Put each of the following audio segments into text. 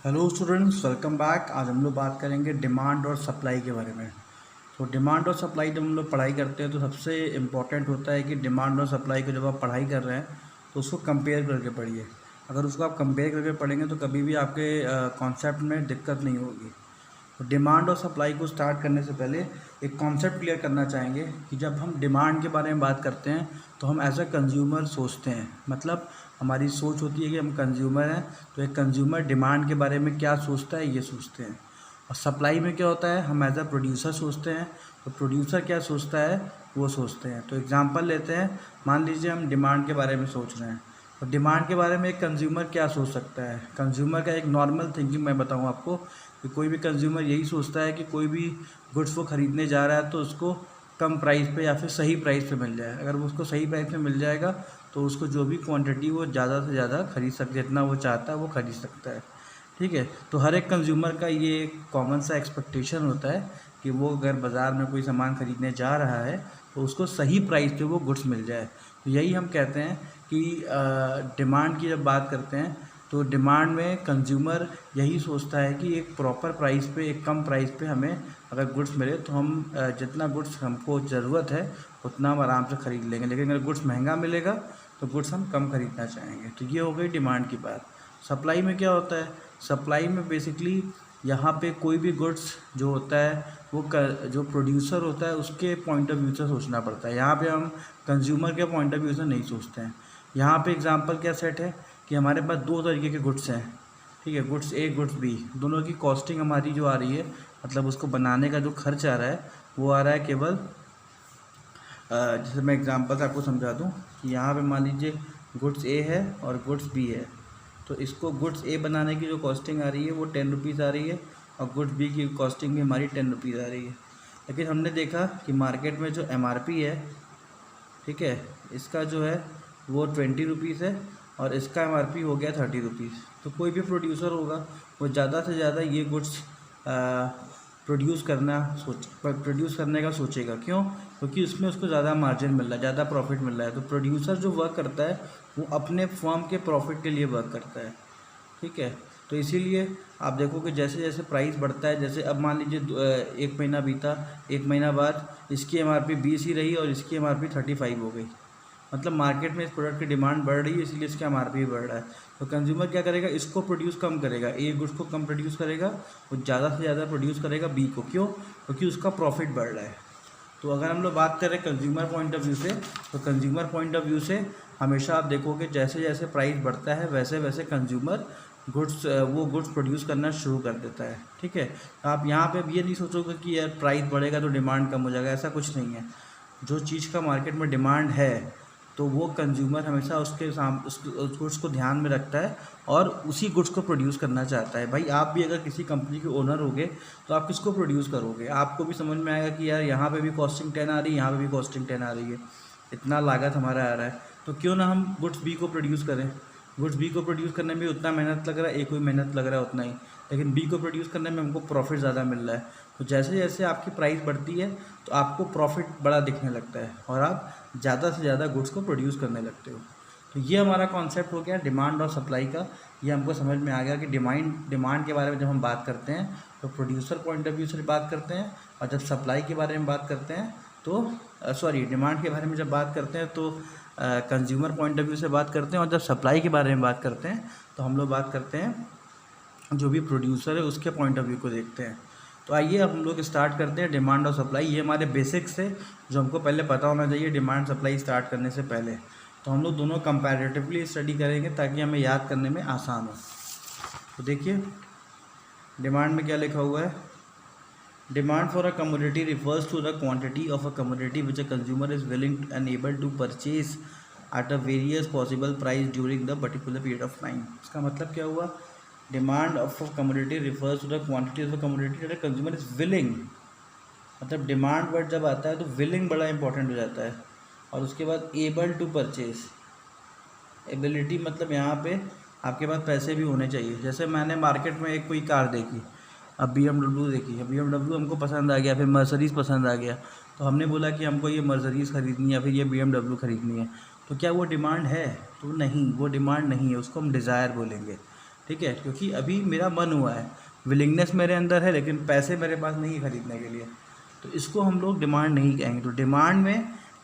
Hello students, welcome back. आज हम लोग बात करेंगे डिमांड और सप्लाई के बारे में। तो डिमांड और सप्लाई जब हम लोग पढ़ाई करते हैं तो सबसे इम्पॉर्टेंट होता है कि डिमांड और सप्लाई को जब आप पढ़ाई कर रहे हैं तो उसको कंपेयर करके पढ़िए। अगर उसको आप कंपेयर करके पढ़ेंगे तो कभी भी आपके कॉन्सेप्ट में दिक्कत नहीं होगी। तो डिमांड और सप्लाई को स्टार्ट करने से पहले एक कॉन्सेप्ट क्लियर करना चाहेंगे कि जब हम डिमांड के बारे में बात करते हैं तो हम एज अ कंज्यूमर सोचते हैं। मतलब हमारी सोच होती है कि हम कंज्यूमर हैं, तो एक कंज्यूमर डिमांड के बारे में क्या सोचता है ये सोचते हैं। और सप्लाई में क्या होता है, हम एज अ प्रोड्यूसर सोचते हैं, तो प्रोड्यूसर क्या सोचता है वो सोचते हैं। तो एग्जांपल लेते हैं, मान लीजिए हम डिमांड के बारे में सोच रहे हैं, तो डिमांड के बारे में एक कंज्यूमर क्या सोच सकता है। कंज्यूमर का एक नॉर्मल थिंकिंग मैं बताऊँ आपको कि कोई भी कंज्यूमर यही सोचता है कि कोई भी गुड्स वो ख़रीदने जा रहा है तो उसको कम प्राइस पे या फिर सही प्राइस पे मिल जाए। अगर वो उसको सही प्राइस पे मिल जाएगा तो उसको जो भी क्वांटिटी वो ज़्यादा से ज़्यादा खरीद सकता है, जितना वो चाहता है वो खरीद सकता है। ठीक है, तो हर एक कंज्यूमर का ये कॉमन सा एक्सपेक्टेशन होता है कि वो अगर बाज़ार में कोई सामान ख़रीदने जा रहा है तो उसको सही प्राइस पे वो गुड्स मिल जाए। तो यही हम कहते हैं कि डिमांड की जब बात करते हैं तो डिमांड में कंज्यूमर यही सोचता है कि एक प्रॉपर प्राइस पे, एक कम प्राइस पे हमें अगर गुड्स मिले तो हम जितना गुड्स हमको ज़रूरत है उतना हम आराम से ख़रीद लेंगे। लेकिन अगर गुड्स महंगा मिलेगा तो गुड्स हम कम ख़रीदना चाहेंगे। तो ये हो गई डिमांड की बात। सप्लाई में क्या होता है, सप्लाई में बेसिकली यहाँ पे कोई भी गुड्स जो होता है वो जो प्रोड्यूसर होता है उसके पॉइंट ऑफ व्यू से सोचना पड़ता है। यहाँ पे हम कंज्यूमर के पॉइंट ऑफ व्यू से नहीं सोचते हैं। यहाँ पे एग्जांपल क्या सेट है कि हमारे पास दो तरीके के गुड्स हैं। ठीक है, गुड्स ए गुड्स बी, दोनों की कॉस्टिंग हमारी जो आ रही है, मतलब उसको बनाने का जो खर्च आ रहा है वो आ रहा है केवल जैसे मैं एग्जांपल से आपको समझा दूँ कि यहाँ पे मान लीजिए गुड्स ए है और गुड्स बी है। तो इसको गुड्स ए बनाने की जो कॉस्टिंग आ रही है वो 10 रुपीज़ आ रही है और गुड्स बी की कॉस्टिंग भी हमारी 10 रुपीज़ आ रही है। लेकिन हमने देखा कि मार्केट में जो MRP है, ठीक है, इसका जो है वो 20 रुपीज़ है और इसका MRP हो गया 30 रुपीज़। तो कोई भी प्रोड्यूसर होगा वो ज़्यादा से ज़्यादा ये गुड्स प्रोड्यूस करने का सोचेगा। क्यों? क्योंकि उसमें उसको ज़्यादा मार्जिन मिल रहा है, ज़्यादा प्रॉफिट मिल रहा है। तो प्रोड्यूसर जो वर्क करता है वो अपने फर्म के प्रॉफिट के लिए वर्क करता है। ठीक है, तो इसीलिए आप देखो कि जैसे जैसे प्राइस बढ़ता है, जैसे अब मान लीजिए एक महीना बीता, एक महीना बाद इसकी MRP 20 ही रही और इसकी MRP 35 हो गई। मतलब मार्केट में इस प्रोडक्ट की डिमांड बढ़ रही है, इसलिए इसका MRP भी बढ़ रहा है। तो कंज्यूमर क्या करेगा, इसको प्रोड्यूस कम करेगा, ए गुड्स को कम प्रोड्यूस करेगा, वो ज़्यादा से ज़्यादा प्रोड्यूस करेगा बी को। क्यों? क्योंकि उसका प्रॉफिट बढ़ रहा है। तो अगर हम लोग बात करें कंज्यूमर पॉइंट ऑफ व्यू से, तो कंज्यूमर पॉइंट ऑफ व्यू से हमेशा आप देखोगे जैसे जैसे प्राइस बढ़ता है वैसे वैसे कंज्यूमर गुड्स प्रोड्यूस करना शुरू कर देता है। ठीक है, तो आप यहाँ पे भी ये नहीं सोचोगे कि यार प्राइस बढ़ेगा तो डिमांड कम हो जाएगा, ऐसा कुछ नहीं है। जो चीज़ का मार्केट में डिमांड है तो वो कंज्यूमर हमेशा उस गुड्स को ध्यान में रखता है और उसी गुड्स को प्रोड्यूस करना चाहता है। भाई आप भी अगर किसी कंपनी के ओनर होगे तो आप किसको प्रोड्यूस करोगे? आपको भी समझ में आएगा कि यार यहाँ पे भी कॉस्टिंग 10 आ रही है, यहाँ पे भी कॉस्टिंग 10 आ रही है, इतना लागत हमारा आ रहा है, तो क्यों ना हम गुड्स बी को प्रोड्यूस करें। गुड्स बी को प्रोड्यूस करने में उतना मेहनत लग रहा है, एक कोई मेहनत लग रहा है उतना ही, लेकिन बी को प्रोड्यूस करने में हमको प्रॉफिट ज़्यादा मिल रहा है। तो जैसे जैसे आपकी प्राइस बढ़ती है तो आपको प्रॉफिट बड़ा दिखने लगता है और आप ज़्यादा से ज़्यादा गुड्स को प्रोड्यूस करने लगते हो। तो ये हमारा कॉन्सेप्ट हो गया डिमांड और सप्लाई का। ये हमको समझ में आ गया कि डिमांड के बारे में जब हम बात करते हैं तो प्रोड्यूसर पॉइंट ऑफ व्यू से बात करते हैं, और जब सप्लाई के बारे में बात करते हैं तो डिमांड के बारे में जब बात करते हैं तो कंज्यूमर पॉइंट ऑफ व्यू से बात करते हैं, और जब सप्लाई के बारे में बात करते हैं तो हम लोग बात करते हैं जो भी प्रोड्यूसर है उसके पॉइंट ऑफ व्यू को देखते हैं। तो आइए अब हम लोग स्टार्ट करते हैं डिमांड और सप्लाई। ये हमारे बेसिक्स है जो हमको पहले पता होना चाहिए डिमांड सप्लाई स्टार्ट करने से पहले। तो हम लोग दोनों कंपैरेटिवली स्टडी करेंगे ताकि हमें याद करने में आसान हो। तो देखिए डिमांड में क्या लिखा हुआ है, demand for a commodity refers to the quantity of a commodity which a consumer is willing and able to purchase at a various possible price during the particular period of time. इसका मतलब क्या हुआ, demand of a commodity refers to the quantity of a commodity that consumer is willing. मतलब demand word जब आता है तो willing बड़ा इंपॉर्टेंट हो जाता है, और उसके बाद एबल टू परचेज। एबिलिटी मतलब यहाँ पे आपके पास पैसे भी होने चाहिए। जैसे मैंने मार्केट में एक कोई कार देखी, अब BMW देखी, अब BMW हमको पसंद आ गया, फिर मर्सडीज़ पसंद आ गया, तो हमने बोला कि हमको ये मर्सडीज़ खरीदनी है, फिर ये BMW खरीदनी है। तो क्या वो डिमांड है? तो नहीं, वो डिमांड नहीं है, उसको हम डिज़ायर बोलेंगे। ठीक है, क्योंकि अभी मेरा मन हुआ है, विलिंगनेस मेरे अंदर है, लेकिन पैसे मेरे पास नहीं है खरीदने के लिए, तो इसको हम लोग डिमांड नहीं कहेंगे। तो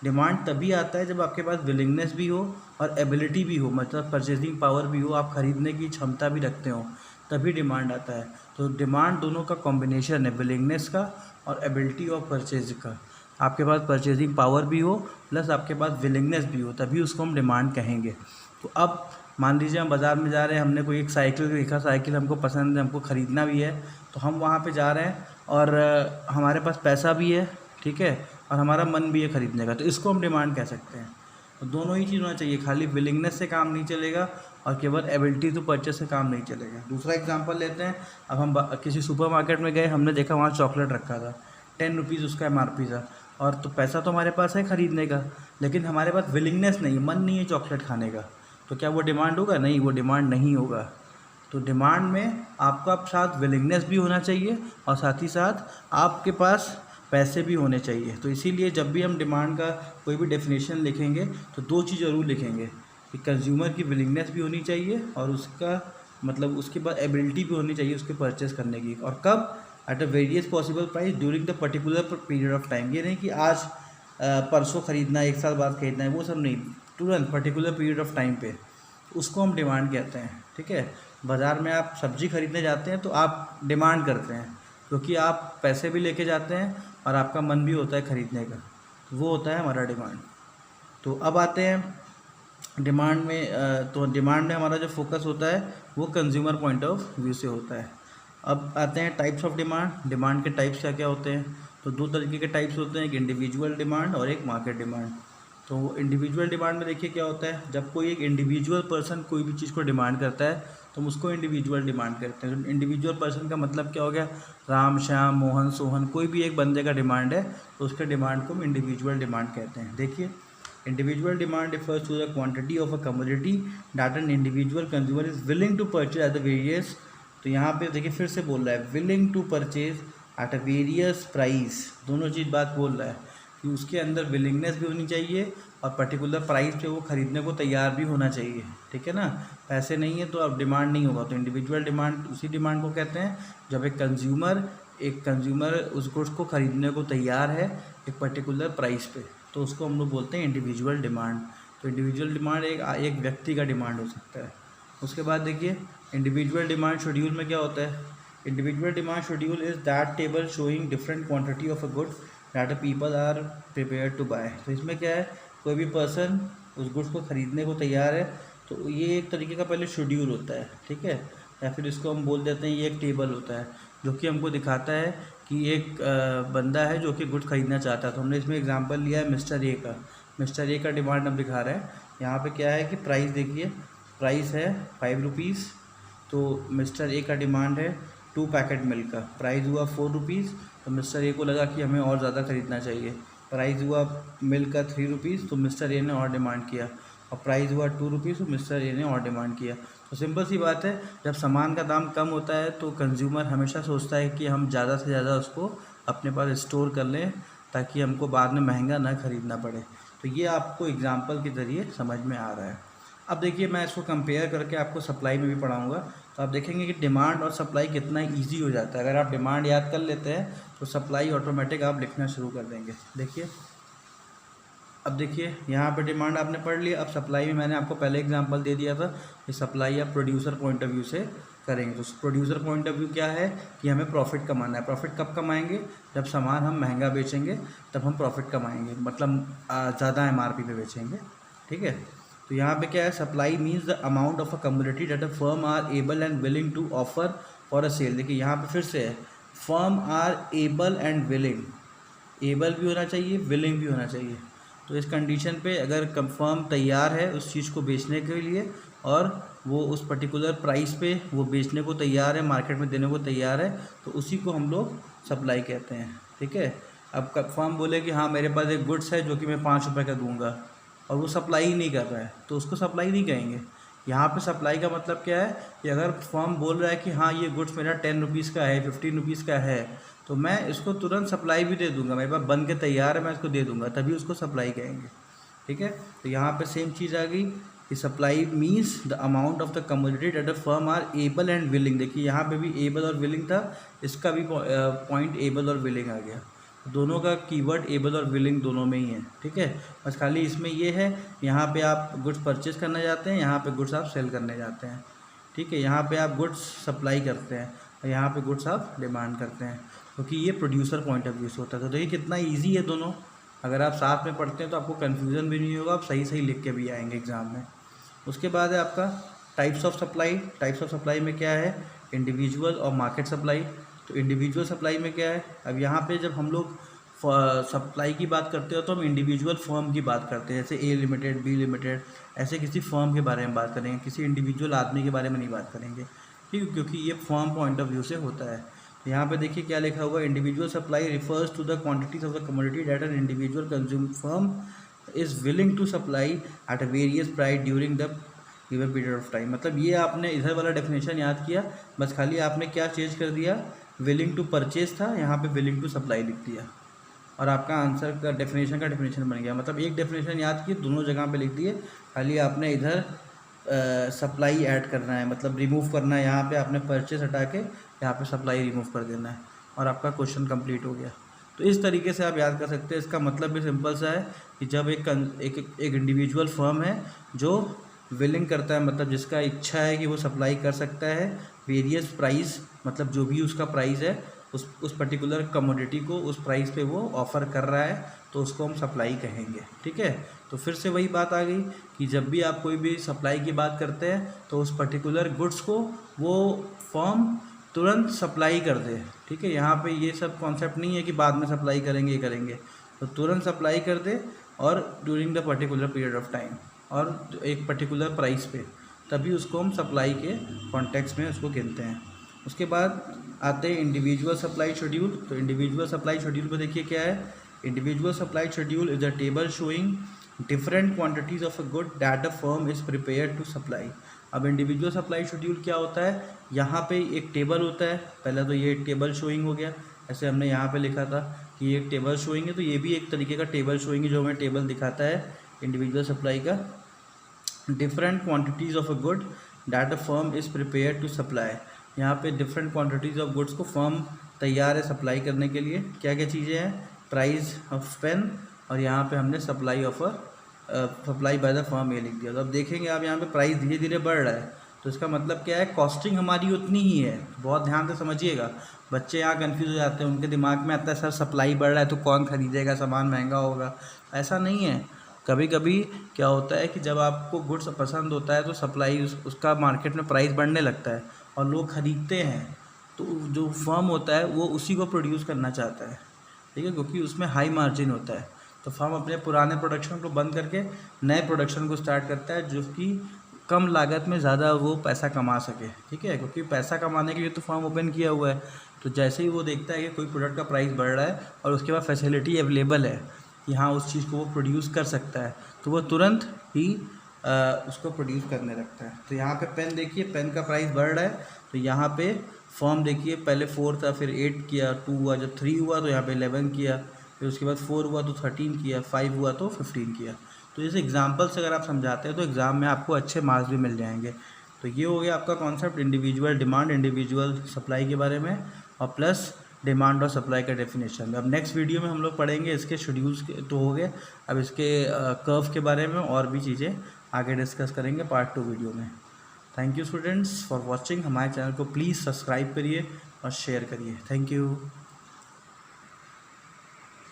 डिमांड तभी आता है जब आपके पास विलिंगनेस भी हो और एबिलिटी भी हो, मतलब परचेजिंग पावर भी हो, आप खरीदने की क्षमता भी रखते हो, तभी डिमांड आता है। तो डिमांड दोनों का कॉम्बिनेशन है, विलिंगनेस का और एबिलिटी ऑफ परचेज का। आपके पास परचेजिंग पावर भी हो प्लस आपके पास विलिंगनेस भी हो, तभी उसको हम डिमांड कहेंगे। तो अब मान लीजिए हम बाज़ार में जा रहे हैं, हमने कोई एक साइकिल देखा, साइकिल हमको पसंद है, हमको ख़रीदना भी है, तो हम वहाँ पे जा रहे हैं और हमारे पास पैसा भी है, ठीक है, और हमारा मन भी है ख़रीदने का, तो इसको हम डिमांड कह सकते हैं। तो दोनों ही चीज़ होना चाहिए, खाली विलिंगनेस से काम नहीं चलेगा और केवल एबिलिटी टू परचेस से काम नहीं चलेगा। दूसरा एग्जांपल लेते हैं। अब हम किसी सुपरमार्केट में गए, हमने देखा वहाँ चॉकलेट रखा था, 10 रुपीज़ उसका MRP था, और तो पैसा तो हमारे पास है ख़रीदने का, लेकिन हमारे पास विलिंगनेस नहीं है, मन नहीं है चॉकलेट खाने का, तो क्या वो डिमांड होगा? नहीं, वो डिमांड नहीं होगा। तो डिमांड में आपका साथ विलिंगनेस भी होना चाहिए और साथ ही साथ आपके पास पैसे भी होने चाहिए। तो इसीलिए जब भी हम डिमांड का कोई भी डेफिनेशन लिखेंगे तो दो चीज़ ज़रूर लिखेंगे कि कंज्यूमर की विलिंगनेस भी होनी चाहिए और उसका मतलब उसके बाद एबिलिटी भी होनी चाहिए उसके परचेस करने की, और कब? Eight a various possible price during the particular period of time. ये नहीं कि आज परसों ख़रीदना है, 1 साल बाद ख़रीदना है, वो सब नहीं, तुरंत पर्टिकुलर पीरियड ऑफ टाइम पे, उसको हम डिमांड कहते हैं। ठीक है, बाज़ार में आप सब्ज़ी खरीदने जाते हैं तो आप डिमांड करते हैं, क्योंकि आप पैसे भी लेके जाते हैं और आपका मन भी होता है ख़रीदने का, वो होता है हमारा डिमांड। तो अब आते हैं डिमांड में। तो डिमांड में हमारा जो फोकस होता है वो कंज्यूमर पॉइंट ऑफ व्यू से होता है। अब आते हैं टाइप्स ऑफ डिमांड। डिमांड के टाइप्स क्या क्या होते हैं? तो 2 तरीके के टाइप्स होते हैं, एक इंडिविजुअल डिमांड और एक मार्केट डिमांड। तो इंडिविजुअल डिमांड में देखिए क्या होता है, जब कोई एक इंडिविजुअल पर्सन कोई भी चीज़ को डिमांड करता है तो हम उसको इंडिविजुअल डिमांड करते हैं। तो इंडिविजुअल पर्सन का मतलब क्या हो गया? राम, श्याम, मोहन, सोहन, कोई भी एक बंदे का डिमांड है तो उसके डिमांड को हम इंडिविजुअल डिमांड कहते हैं। देखिए, individual demand refers to the quantity of a commodity that an individual consumer is willing to purchase at the various। तो यहाँ पे देखिए फिर से बोल रहा है willing to purchase at a various price, दोनों चीज़ बात बोल रहा है कि उसके अंदर विलिंगनेस भी होनी चाहिए और पर्टिकुलर प्राइस पे वो खरीदने को तैयार भी होना चाहिए। ठीक है ना, पैसे नहीं है तो अब डिमांड नहीं होगा। तो इंडिविजुअल डिमांड उसी डिमांड को कहते हैं जब एक कंज्यूमर उस गुड्स को खरीदने को तैयार है एक पर्टिकुलर प्राइस पे, तो उसको हम लोग बोलते हैं इंडिविजुअल डिमांड। तो इंडिविजुअल डिमांड एक व्यक्ति का डिमांड हो सकता है। उसके बाद देखिए इंडिविजुअल डिमांड शेड्यूल में क्या होता है? Individual demand schedule is that table showing different quantity of a good that people are prepare to buy. तो इसमें क्या है, कोई भी पर्सन उस गुड्स को ख़रीदने को तैयार है तो ये एक तरीके का पहले शेड्यूल होता है। ठीक है, या फिर इसको हम बोल देते हैं ये एक टेबल होता है जो कि हमको दिखाता है कि एक बंदा है जो कि गुड्स खरीदना चाहता है। तो हमने इसमें एग्जांपल लिया है मिस्टर ए का। मिस्टर ए का डिमांड हम दिखा रहे हैं। यहाँ पे क्या है कि प्राइस देखिए, प्राइस है 5 रुपीज़, तो मिस्टर ए का डिमांड है 2 पैकेट मिल्क का। प्राइस हुआ 4 रुपीज़, तो मिस्टर ए को लगा कि हमें और ज़्यादा ख़रीदना चाहिए। प्राइस हुआ मिल्क का 3 रुपीज़, तो मिस्टर ए ने और डिमांड किया, और प्राइस हुआ 2 रुपीज़, तो मिस्टर ए ने और डिमांड किया। तो सिंपल सी बात है, जब सामान का दाम कम होता है तो कंज्यूमर हमेशा सोचता है कि हम ज़्यादा से ज़्यादा उसको अपने पास स्टोर कर लें ताकि हमको बाद में महंगा ना ख़रीदना पड़े। तो ये आपको एग्जांपल के ज़रिए समझ में आ रहा है। अब देखिए मैं इसको कंपेयर करके आपको सप्लाई में भी पढ़ाऊँगा, तो आप देखेंगे कि डिमांड और सप्लाई कितना ईजी हो जाता है। अगर आप डिमांड याद कर लेते हैं तो सप्लाई ऑटोमेटिक आप लिखना शुरू कर देंगे। देखिए, अब देखिए यहाँ पे डिमांड आपने पढ़ लिया। अब सप्लाई में मैंने आपको पहले एग्जांपल दे दिया था कि सप्लाई आप प्रोड्यूसर पॉइंट ऑफ व्यू से करेंगे। तो प्रोड्यूसर पॉइंट ऑफ व्यू क्या है कि हमें प्रॉफिट कमाना है। प्रॉफिट कब कमाएंगे? जब सामान हम महंगा बेचेंगे तब हम प्रॉफिट कमाएंगे, मतलब ज़्यादा MRP पे बेचेंगे। ठीक है, तो यहाँ पे क्या है, supply means the amount of a commodity that a firm are able and willing to offer for a sale. देखिए यहाँ पे फिर से है, firm are able and willing, able भी होना चाहिए, विलिंग भी होना चाहिए। तो इस कंडीशन पे अगर फर्म तैयार है उस चीज़ को बेचने के लिए और वो उस पर्टिकुलर प्राइस पे वो बेचने को तैयार है, मार्केट में देने को तैयार है, तो उसी को हम लोग सप्लाई कहते हैं। ठीक है, अब फर्म बोले कि हाँ मेरे पास एक गुड्स है जो कि मैं 5 रुपये का दूंगा और वो सप्लाई ही नहीं कर रहा है, तो उसको सप्लाई नहीं कहेंगे। यहाँ पे सप्लाई का मतलब क्या है कि अगर फर्म बोल रहा है कि हाँ ये गुड्स मेरा 10 रुपीज़ का है, 15 रुपीज़ का है, तो मैं इसको तुरंत सप्लाई भी दे दूंगा, मेरे पास बन के तैयार है, मैं इसको दे दूंगा, तभी उसको सप्लाई कहेंगे। ठीक है, तो यहाँ पे सेम चीज़ आ गई कि supply means the amount of the commodity that the firm are able and willing. देखिए यहाँ पे भी एबल और विलिंग था, इसका भी पॉइंट एबल और विलिंग आ गया। दोनों का कीवर्ड एबल और विलिंग दोनों में ही है, ठीक है। बस खाली इसमें ये है, यहाँ पे आप गुड्स परचेज करना चाहते हैं, यहाँ पे गुड्स आप सेल करने जाते हैं, ठीक है। यहाँ पे आप गुड्स सप्लाई करते हैं और यहाँ पे गुड्स आप डिमांड करते हैं, क्योंकि ये प्रोड्यूसर पॉइंट ऑफ व्यू से होता है। तो देखिए कितना ईजी है दोनों। अगर आप साथ में पढ़ते हैं तो आपको कन्फ्यूज़न भी नहीं होगा, आप सही सही लिख के भी आएंगे एग्ज़ाम में। उसके बाद है आपका types of supply. Types of supply में क्या है, इंडिविजुअल और मार्केट सप्लाई। तो इंडिविजुअल सप्लाई में क्या है, अब यहाँ पे जब हम लोग सप्लाई की बात करते हो तो हम इंडिविजुअल फर्म की बात करते हैं, जैसे ए लिमिटेड, बी लिमिटेड, ऐसे किसी फर्म के बारे में बात करेंगे, किसी इंडिविजुअल आदमी के बारे में नहीं बात करेंगे, ठीक है, क्योंकि ये फर्म पॉइंट ऑफ व्यू से होता है। तो यहाँ पे देखिए क्या लिखा हुआ है, individual supply refers to the quantities of the commodity that an individual consume firm is willing to supply at a various price during the given period of time. मतलब ये आपने इधर वाला डेफिनेशन याद किया, बस खाली आपने क्या चेंज कर दिया, विलिंग टू परचेज था, यहाँ पे विलिंग टू सप्लाई लिख दिया और आपका आंसर का डेफिनेशन बन गया। मतलब एक डेफिनेशन याद की, दोनों जगह पे लिख दिए, खाली आपने इधर सप्लाई ऐड करना है, मतलब रिमूव करना है, यहाँ पे आपने परचेज हटा के यहाँ पे सप्लाई रिमूव कर देना है और आपका क्वेश्चन कंप्लीट हो गया। तो इस तरीके से आप याद कर सकते हैं। इसका मतलब भी सिंपल सा है कि जब एक इंडिविजुअल फर्म है जो विलिंग करता है, मतलब जिसका इच्छा है कि वो सप्लाई कर सकता है वेरियस प्राइस, मतलब जो भी उसका प्राइस है उस पर्टिकुलर कमोडिटी को उस प्राइस पे वो ऑफ़र कर रहा है, तो उसको हम सप्लाई कहेंगे, ठीक है। तो फिर से वही बात आ गई कि जब भी आप कोई भी सप्लाई की बात करते हैं तो उस पर्टिकुलर गुड्स को वो फर्म तुरंत सप्लाई कर दे, ठीक है। यहाँ पे ये सब कॉन्सेप्ट नहीं है कि बाद में सप्लाई करेंगे, ये करेंगे, तो तुरंत सप्लाई कर दे और during the particular period of time और एक पर्टिकुलर प्राइस पे, तभी उसको हम सप्लाई के कॉन्टेक्स्ट में उसको गिनते हैं। उसके बाद आते हैं इंडिविजुअल सप्लाई शेड्यूल। तो इंडिविजुअल सप्लाई शेड्यूल पे देखिए क्या है, individual supply schedule is a table showing different quantities of a good that a firm is prepared to supply. अब इंडिविजुअल सप्लाई शेड्यूल क्या होता है, यहाँ पे एक टेबल होता है, पहले तो ये टेबल शोइंग हो गया, ऐसे हमने यहाँ पे लिखा था कि ये एक टेबल शोइंग है, तो ये भी एक तरीके का टेबल शोइंग है जो हमें टेबल दिखाता है इंडिविजुअल सप्लाई का। Different quantities of a good that a firm is prepared to supply, यहाँ पे डिफरेंट क्वांटिटीज़ ऑफ गुड्स को फर्म तैयार है सप्लाई करने के लिए। क्या क्या चीज़ें हैं, प्राइस ऑफ पेन, और यहाँ पे हमने supply offer supply by the firm ये लिख दिया। तो अब देखेंगे आप यहाँ पे प्राइस धीरे धीरे बढ़ रहा है, तो इसका मतलब क्या है, कॉस्टिंग हमारी उतनी ही है। बहुत ध्यान से समझिएगा, बच्चे यहाँ कंफ्यूज हो जाते हैं, उनके दिमाग में आता है सर सप्लाई बढ़ रहा है तो कौन खरीदेगा, सामान महंगा होगा। ऐसा नहीं है। कभी कभी क्या होता है कि जब आपको गुड्स पसंद होता है तो सप्लाई उसका मार्केट में प्राइस बढ़ने लगता है और लोग ख़रीदते हैं, तो जो फर्म होता है वो उसी को प्रोड्यूस करना चाहता है, ठीक है, क्योंकि उसमें हाई मार्जिन होता है। तो फर्म अपने पुराने प्रोडक्शन को बंद करके नए प्रोडक्शन को स्टार्ट करता है, जो कि कम लागत में ज़्यादा वो पैसा कमा सके, ठीक है, क्योंकि पैसा कमाने के लिए तो फर्म ओपन किया हुआ है। तो जैसे ही वो देखता है कि कोई प्रोडक्ट का प्राइस बढ़ रहा है और उसके बाद फैसिलिटी अवेलेबल है कि हाँ उस चीज़ को वो प्रोड्यूस कर सकता है, तो वो तुरंत ही उसको प्रोड्यूस करने लगता है। तो यहाँ पे पेन देखिए, पेन का प्राइस बढ़ रहा है, तो यहाँ पे फर्म देखिए पहले 4 था, फिर 8 किया, 2 हुआ, जब 3 हुआ तो यहाँ पे 11 किया, फिर उसके बाद 4 हुआ तो 13 किया, 5 हुआ तो 15 किया। तो इस एग्जाम्पल से अगर आप समझाते हैं तो एग्ज़ाम में आपको अच्छे मार्क्स भी मिल जाएंगे। तो ये हो गया आपका concept individual demand, individual supply के बारे में, और प्लस डिमांड और सप्लाई का डेफिनेशन। अब नेक्स्ट वीडियो में हम लोग पढ़ेंगे इसके शेड्यूल्स के, तो हो गए, अब इसके कर्व के बारे में और भी चीज़ें आगे डिस्कस करेंगे पार्ट 2 वीडियो में। Thank you students for watching. हमारे चैनल को प्लीज़ सब्सक्राइब करिए और शेयर करिए। Thank you.